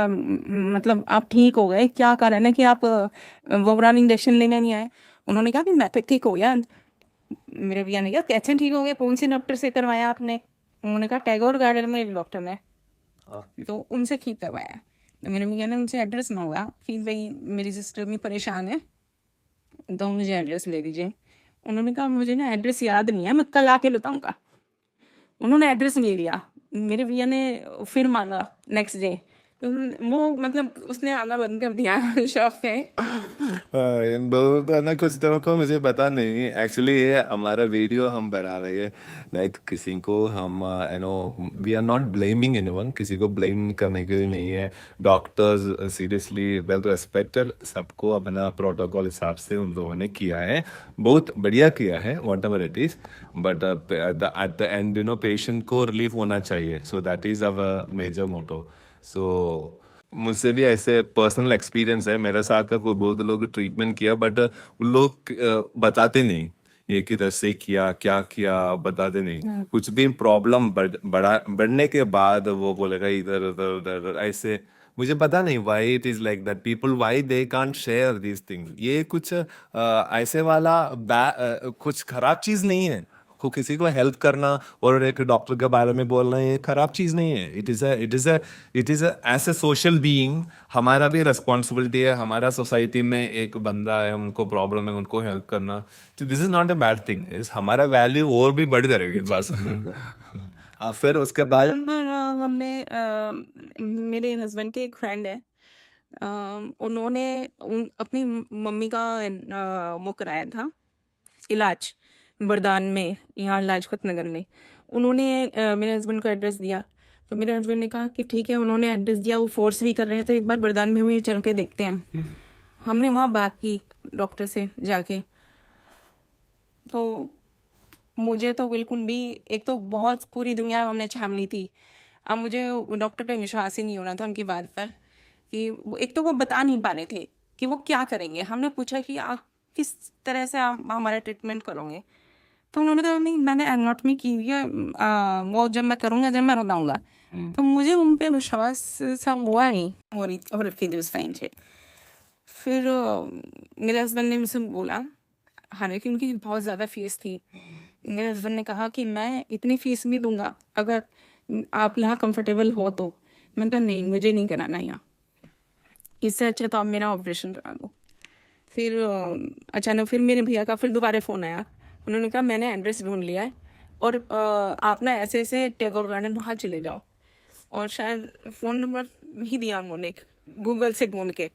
मतलब आप ठीक हो गए, क्या कारण है कि आप वो पुरानी इंजेक्शन लेने नहीं आए? उन्होंने कहा कि मैं तो ठीक हो गया। मेरे भैया ने कहा कैसे ठीक हो गए, कौन से डॉक्टर से करवाया आपने? उन्होंने कहा टैगोर गार्डन में एक डॉक्टर है, तो उनसे ठीक करवाया। तो मेरे भैया ने उनसे एड्रेस मांगा कि भाई मेरी सिस्टर भी परेशान है, तो मुझे एड्रेस ले दीजिए। उन्होंने कहा मुझे ना एड्रेस याद नहीं है, मैं कल आके बताऊंगा। उन्होंने एड्रेस ले लिया। मेरे भैया ने फिर मांगा नेक्स्ट डे, तो वो मतलब उसने आना बंद कर दिया शॉप पे। इन लोगों का ना कुछ तरह को मुझे पता नहीं। एक्चुअली ये हमारा वीडियो हम बना रहे हैं, लाइक किसी को हम you know we are not blaming anyone, किसी को ब्लेम करने के लिए नहीं है। डॉक्टर्स सीरियसली वेल रेस्पेक्टेड, सबको अपना प्रोटोकॉल हिसाब से उन लोगों ने किया है, बहुत बढ़िया किया है whatever it is. But at the end patient को रिलीफ होना चाहिए, so that is our major motto. So मुझसे भी ऐसे पर्सनल एक्सपीरियंस है, मेरे साथ का कोई बहुत लोग ट्रीटमेंट किया, बट उन लोग बताते नहीं ये किधर से किया, क्या किया, बताते नहीं। कुछ भी प्रॉब्लम बढ़ने के बाद वो बोलेगा इधर उधर उधर ऐसे। मुझे पता नहीं why it is like that, people why they can't share this thing. ये कुछ ऐसे वाला कुछ खराब चीज नहीं है। को किसी को हेल्प करना और एक डॉक्टर के बारे में बोलना ये खराब चीज नहीं है। It is as a social being हमारा भी रिस्पॉन्सिबिलिटी है। हमारा सोसाइटी में एक बंदा है, उनको प्रॉब्लम है, उनको हेल्प करना, तो this is not a bad thing. इस हमारा वैल्यू और भी बढ़ जाएगी बस। फिर उसके बाद हमने मेरे हस्बैंड के एक फ्रेंड है, उन्होंने अपनी मम्मी का वो कराया था इलाज बरदान में, यहाँ लाजपत नगर में। उन्होंने मेरे हस्बैंड को एड्रेस दिया, तो मेरे हस्बैंड ने कहा कि ठीक है। उन्होंने एड्रेस दिया, वो फोर्स भी कर रहे थे, एक बार बरदान में भी चल के देखते हैं। हमने वहाँ बात की डॉक्टर से जाके, तो मुझे तो बिल्कुल भी, एक तो बहुत पूरी दुनिया हमने छान ली थी, अब मुझे डॉक्टर पे विश्वास ही नहीं होना था उनकी बात पर कि एक तो वो बता नहीं पा रहे थे कि वो क्या करेंगे। हमने पूछा कि आप किस तरह से आप हमारा ट्रीटमेंट करोगे, तो उन्होंने कहा नहीं मैंने एनाटॉमी की हुई है, वो जब मैं करूँगा जब मैं बताऊँगा। तो मुझे उन पे विश्वास सा हुआ नहीं, और फिर मेरे हस्बैंड ने मुझसे बोला, हालांकि उनकी बहुत ज़्यादा फीस थी। मेरे हस्बैंड ने कहा कि मैं इतनी फीस भी दूंगा अगर आप यहाँ कंफर्टेबल हो तो। मैंने कहा नहीं, मुझे नहीं कराना यहाँ, इससे अच्छा तो आप मेरा ऑपरेशन करा दो। फिर अचानक फिर मेरे भैया का फिर दोबारा फ़ोन आया। उन्होंने कहा मैंने एड्रेस ढूंढ लिया है, और आप ना ऐसे ऐसे टैगोर गार्डन वहाँ चले जाओ। और शायद फ़ोन नंबर ही दिया उन्होंने गूगल से ढूंढ के।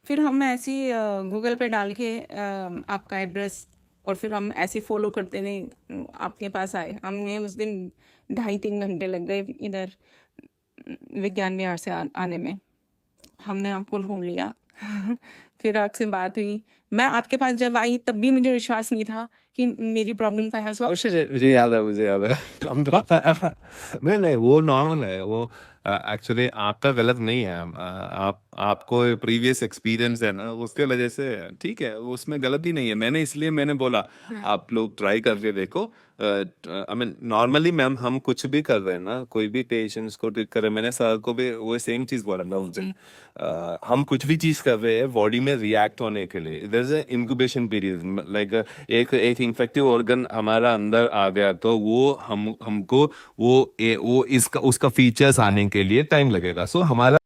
फिर हम ऐसे ही गूगल पे डाल के आपका एड्रेस, और फिर हम ऐसे फॉलो करते रहे, आपके पास आए। हमें उस दिन 2.5-3 घंटे लग गए इधर विज्ञान विहार से आने में। हमने आपको ढूंढ लिया। फिर आपसे बात हुई। मैं आपके पास जब आई तब भी मुझे विश्वास नहीं था कि मेरी प्रॉब्लम का है उस वक्त। मुझे याद है, मुझे याद है। नहीं नहीं, वो नॉर्मल है वो। एक्चुअली आपका गलत नहीं है। आपको प्रीवियस एक्सपीरियंस है ना, उसके वजह से ठीक है, उसमें गलती नहीं है। मैंने बोला आप लोग ट्राई करके देखो। आई मीन नॉर्मली मैम हम कुछ भी कर रहे हैं ना, कोई भी पेशेंट्स को ट्रीट कर रहे हैं, मैंने सर को भी वो सेम चीज बोला था उनसे। हम कुछ भी चीज कर रहे हैं बॉडी में रिएक्ट होने के लिए, there is a incubation period. Like एक इन्फेक्टिव ऑर्गन हमारा अंदर आ गया तो वो हमको वो इसका उसका फीचर्स आने के लिए टाइम लगेगा। सो हमारा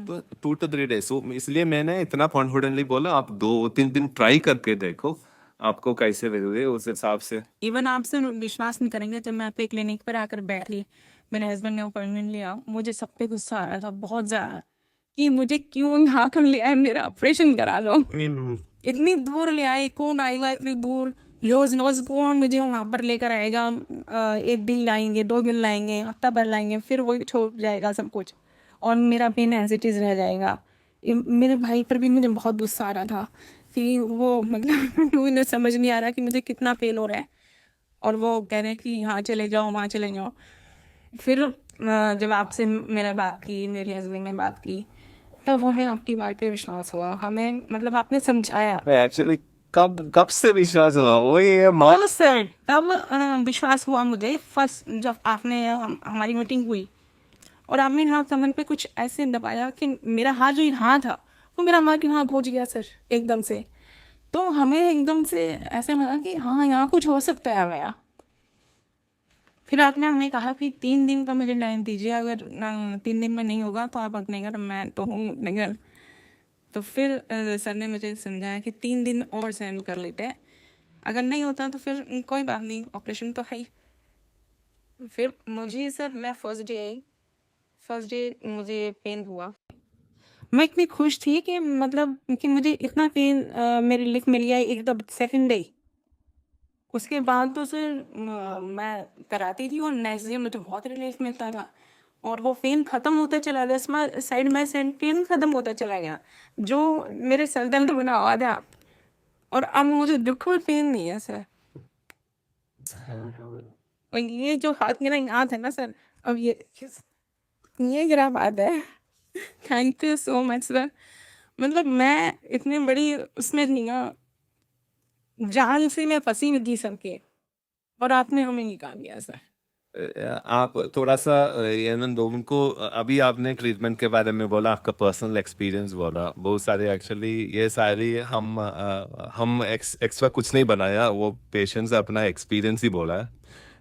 तो 2 to 3 days। सो इसलिए मैंने इतना कॉन्फिडेंटली बोला आप 2-3 दिन ट्राई करके देखो, आपको कैसे लगे उस हिसाब से। इवन आपसे विश्वास नहीं करेंगे, जब मैं आपके क्लिनिक पर आकर बैठी, मेरे हस्बैंड ने अपॉइंटमेंट लिया, मुझे सब पे गुस्सा आ रहा था बहुत ज़्यादा कि मुझे क्यों यहाँ कर लिया है, मेरा ऑपरेशन करा लो। इतनी दूर ले आए, कौन आएगा इतनी दूर, रोज रोज कौन मुझे वहाँ पर लेकर आएगा। एक दिन लाएंगे, 2 दिन लाएंगे, हफ्ता भर लाएंगे, फिर वही छोड़ जाएगा सब कुछ, और मेरा पेन एज इट इज़ रह जाएगा। मेरे भाई पर भी मुझे बहुत गुस्सा आ रहा था कि वो मतलब उन्हें समझ नहीं आ रहा कि मुझे कितना पेन हो रहा है, और वो कह रहे हैं कि यहाँ चले जाओ वहाँ चले जाओ। फिर जब आपसे मैंने बात की, मेरे हस्बैंड ने बात की, तब वो है आपकी बात पे विश्वास हुआ हमें, मतलब आपने समझाया। एक्चुअली कब कब से विश्वास हुआ वो ये बोलो सर, तब विश्वास हुआ मुझे फर्स्ट जब आपने हमारी मीटिंग हुई, और आपने यहाँ कमर पे कुछ ऐसे दबाया कि मेरा हाथ जो यहाँ था वो मेरा हाथ यहाँ पहुँच गया सर एकदम से। तो हमें एकदम से ऐसे लगा कि हाँ यहाँ कुछ हो सकता है हमें यहाँ। फिर आपने हमें कहा कि 3 दिन का मुझे टाइम दीजिए, अगर 3 दिन में नहीं होगा तो आप अपने घर, मैं तो हूँ अपने घर। तो फिर सर ने मुझे समझाया कि 3 दिन और सहन कर लेते हैं, अगर नहीं होता तो फिर कोई बात नहीं, ऑपरेशन तो है ही। फिर मुझे सर, मैं first day I, first day मुझे पेन हुआ। मैं इतनी खुश थी कि मतलब कि मुझे इतना पेन मेरी लिख मिल गया एकदम सेकंड डे। उसके बाद तो सर मैं कराती थी और नेक्स्ट डे मुझे बहुत रिलीफ मिलता था और वो पेन ख़त्म होता चला गया, साइड बाय साइड पेन ख़त्म होता चला गया, जो मेरे सर दर्द बना हुआ था। और अब मुझे बिल्कुल पेन नहीं है सर। और ये जो हाथ मेरा यहाँ था ना सर, अब ये गिरा बात है। Thank you so much sir. मतलब मैं इतनी बड़ी उसमें थी ना, जान से मैं फंसी हुई थी सबके, और आपने हमें निकाल दिया सर। आप थोड़ा सा ये ना लोगों को अभी आपने ट्रीटमेंट के बारे में बोला, आपका पर्सनल एक्सपीरियंस बोला, बहुत सारे एक्चुअली ये सारी हम एक्स्ट्रा कुछ नहीं बनाया, वो पेशेंट्स अपना एक्सपीरियंस ही बोला है।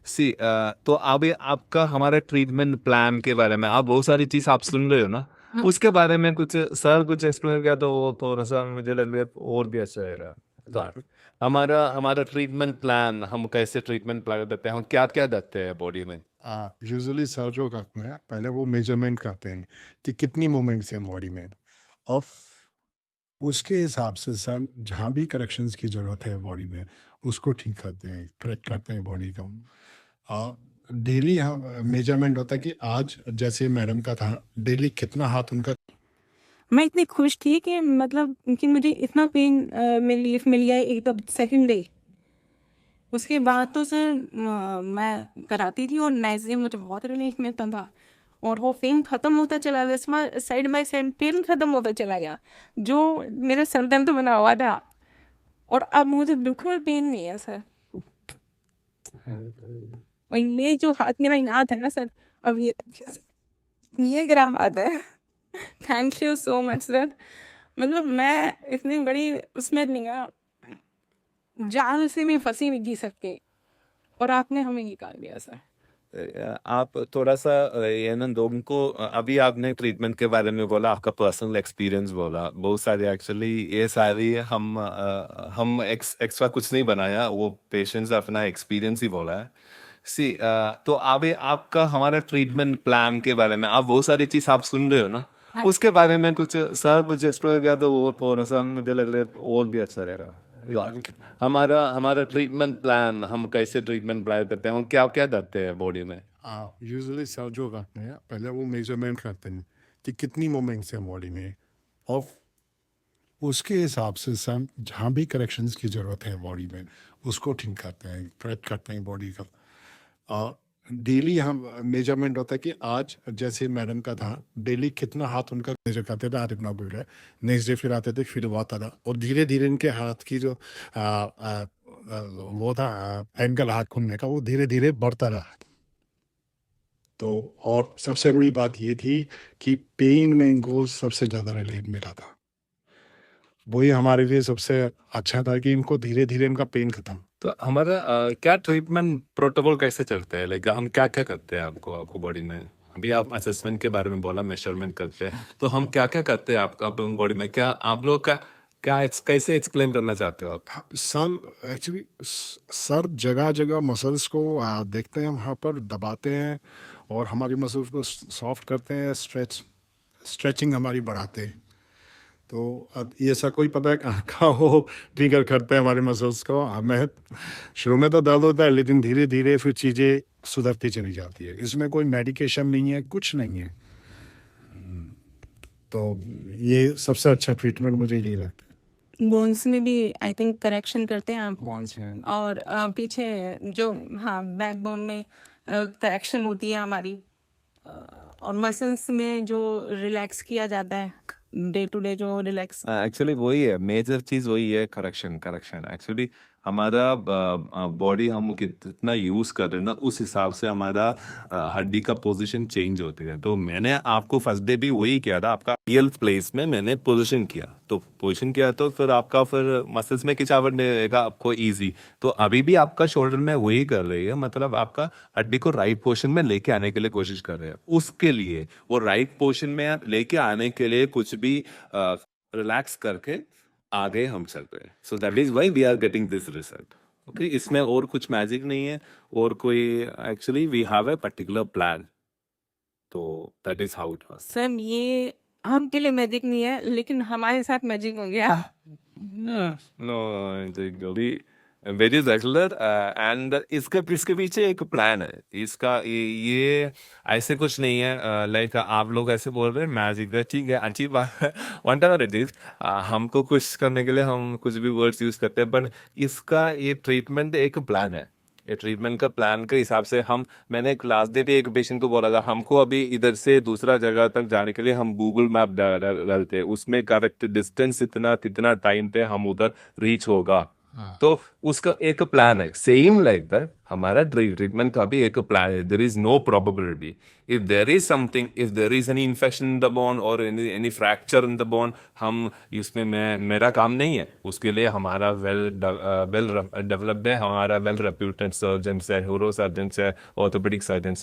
सी तो अभी आपका हमारे ट्रीटमेंट प्लान के बारे में आप बहुत सारी चीज़ आप सुन रहे हो ना, उसके बारे में कुछ सर कुछ एक्सप्लेन किया तो वो थोड़ा सा मुझे लग रहा है और भी अच्छा रहेगा। तो हमारा हमारा ट्रीटमेंट प्लान, हम कैसे ट्रीटमेंट प्लान देते हैं, हम क्या क्या देते हैं बॉडी में। यूजुअली सर जो करते हैं पहले वो मेजरमेंट करते हैं कि कितनी मूवमेंट्स हैं बॉडी में, और उसके हिसाब से सर जहाँ भी करेक्शंस की ज़रूरत है बॉडी में उसको ठीक करते हैं, करेक्ट करते हैं बॉडी को। डेली हम मेजरमेंट होता है कि आज जैसे मैडम का था डेली कितना हाथ उनका। मैं इतनी खुश थी कि मतलब कि मुझे इतना पेन मेरी लिफ मिल गया एकदम सेकंड डे। उसके बाद तो सर मैं कराती थी और नेक्स्ट डे मुझे बहुत रिलीफ मिलता था और वो पेन ख़त्म होता चला गया, साइड बाय साइड पेन ख़त्म होता चला गया, जो मेरे सर दर्द बना हुआ था। और अब मुझे बिल्कुल पेन नहीं है सर। और ये जो हाथ मेरा यहाँ था ना सर, अब ये गिरा हाथ है। Thank you so much sir. मतलब मैं इतनी बड़ी उसमें नहीं गया, जान से मैं फंसी हुई थी सबके, और आपने हमें निकाल दिया सर। आप थोड़ा सा ये ना लोगों को अभी आपने ट्रीटमेंट के बारे में बोला, आपका पर्सनल एक्सपीरियंस बोला, बहुत सारे एक्चुअली ये सारी हम एक्स्ट्रा कुछ नहीं बनाया, वो पेशेंट्स अपना एक्सपीरियंस ही बोला है। सी तो अभी आपका हमारा ट्रीटमेंट प्लान के बारे में आप बहुत सारी चीज़ आप सुन रहे हो ना, उसके बारे में कुछ सर मुझे एक्सप्लेन किया तो वो थोड़ा सा मुझे लग रहा है और भी अच्छा रहेगा। हमारा हमारा ट्रीटमेंट प्लान, हम कैसे ट्रीटमेंट प्लान करते हैं, हम क्या क्या करते हैं बॉडी में। यूजुअली सर जो करते हैं पहले वो मेजरमेंट करते हैं कि कितनी मूवमेंट्स हैं बॉडी में, और उसके हिसाब से सर जहाँ भी करेक्शंस की ज़रूरत है बॉडी में उसको ठीक करते हैं, करेक्ट करते हैं बॉडी का। डेली हम मेजरमेंट होता है कि आज जैसे मैडम का था डेली कितना हाथ उनका मेजर करते थे, हाथ इतना बढ़ रहा है, नेक्स्ट डे फिर आते थे फिर वो आता था, और धीरे धीरे इनके हाथ की जो वो था एंगल हाथ खुलने का वो धीरे धीरे बढ़ता रहा। तो और सबसे बड़ी बात ये थी कि पेन में इनको सबसे ज़्यादा रिलीफ मिला था, वही हमारे लिए सबसे अच्छा था कि इनको धीरे धीरे इनका पेन खत्म। तो हमारा क्या ट्रीटमेंट प्रोटोकॉल कैसे चलते हैं, लाइक हम क्या क्या करते हैं आपको बॉडी में। अभी आप असेसमेंट के बारे में बोला, मेजरमेंट करते हैं, तो हम क्या क्या करते हैं आपका बॉडी में, क्या आप लोग का क्या कैसे एक्सप्लेन करना चाहते हो आप। सर एक्चुअली सर जगह जगह मसल्स को देखते हैं, वहाँ पर दबाते हैं और हमारी मसल्स को सॉफ्ट करते हैं, स्ट्रेचिंग हमारी बढ़ाते हैं। तो अब ये सब कोई पता है कहाँ वो ट्रिगर करते हैं हमारे मसल्स को। हमें शुरू में तो दर्द होता है लेकिन धीरे धीरे फिर चीज़ें सुधरती चली जाती है, इसमें कोई मेडिकेशन नहीं है, कुछ नहीं है। तो ये सबसे अच्छा ट्रीटमेंट मुझे यही लगता है। बोन्स में भी आई थिंक करेक्शन करते हैं आप, कौन से और पीछे जो, हाँ, बैकबोन में करेक्शन होती है हमारी, और मसल्स में जो रिलैक्स किया जाता है डे टू डे, जो रिलैक्स। एक्चुअली वही है मेजर चीज, वही है करेक्शन करेक्शन एक्चुअली। हमारा बॉडी हम कितना यूज कर रहे हैं ना, उस हिसाब से हमारा हड्डी का पोजीशन चेंज होती है। तो मैंने आपको फर्स्ट डे भी वही किया था, आपका रियल प्लेस में मैंने पोजीशन किया, तो पोजीशन किया तो फिर आपका फिर मसल्स में खिंचावट नहीं रहेगा आपको इजी। तो अभी भी आपका शोल्डर में वही कर रही है, मतलब आपका हड्डी को राइट पोजीशन में लेके आने के लिए कोशिश कर रहे हैं। उसके लिए वो राइट पोजीशन में लेके आने के लिए कुछ भी रिलैक्स करके आगे हम चल रहे हैं। So that is why we are getting this result. Okay, इसमें और कुछ मैजिक नहीं है और कोई, actually we have a particular plan, तो that is how it was. Sir ये हम के लिए मैजिक नहीं है, लेकिन हमारे साथ मैजिक हो गया। नो, वेरी रेगुलर एंड इसके पीछे एक प्लान है इसका। ये ऐसे कुछ नहीं है लाइक आप लोग ऐसे बोल रहे हैं मैजिक है, ठीक है अच्छी बात है, वॉट एवर इट इज। हमको कुछ करने के लिए हम कुछ भी वर्ड्स यूज करते हैं, बट इसका ये ट्रीटमेंट एक प्लान है। ये ट्रीटमेंट का प्लान के हिसाब से हम, मैंने लास्ट डे पे एक पेशेंट को बोला था, हमको अभी इधर से दूसरा जगह तक जाने के लिए हम गूगल मैप डालते हैं, उसमें करेक्ट डिस्टेंस इतना कितना टाइम पे हम उधर रीच होगा। तो उसका एक प्लान है, सेम लाइक दैट हमारा ट्रीटमेंट का भी एक प्लान है। There is no probability, if there is something, if there is any infection in the bone और any fracture in the bone, हम इसमें मेरा काम नहीं है, उसके लिए हमारा वेल डेवलप्ड है, हमारा वेल रेप्यूटेड सर्जन है, न्यूरो सर्जन है, ऑर्थोपेडिक सर्जन